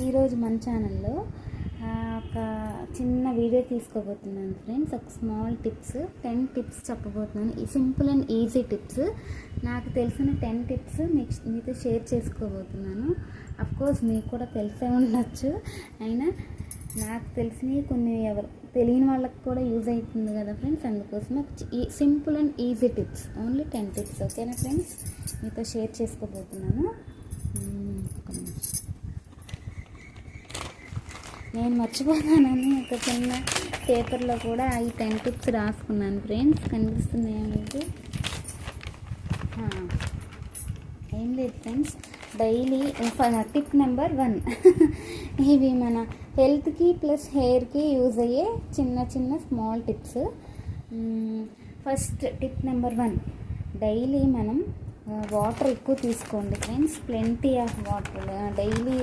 ఈరోజు మన ఛానల్లో ఒక చిన్న వీడియో తీసుకోబోతున్నాను ఫ్రెండ్స్. ఒక స్మాల్ టిప్స్ 10 టిప్స్ చెప్పబోతున్నాను. ఈ సింపుల్ అండ్ ఈజీ టిప్స్. నాకు తెలిసిన 10 టిప్స్ మీతో షేర్ చేసుకోబోతున్నాను. అఫ్కోర్స్ మీకు కూడా తెలిసే ఉండొచ్చు, అయినా నాకు తెలిసినవి కొన్ని తెలియని వాళ్ళకి కూడా యూజ్ అవుతుంది కదా ఫ్రెండ్స్. అందుకోసం ఈ simple and easy tips, only 10 tips, ఓకేనా ఫ్రెండ్స్, మీతో షేర్ చేసుకోబోతున్నాను. నేను మర్చిపోతానని ఒక చిన్న పేపర్లో కూడా ఈ 10 టిప్స్ రాసుకున్నాను ఫ్రెండ్స్. కనిపిస్తున్నాయా మీకు? ఏం లేదు ఫ్రెండ్స్, డైలీ టిప్ నెంబర్ 1 ఇవి మన హెల్త్కి ప్లస్ హెయిర్కి యూజ్ అయ్యే చిన్న చిన్న small tips. First tip number 1, daily మనం వాటర్ ఎక్కువ తీసుకోండి friends. Plenty of water daily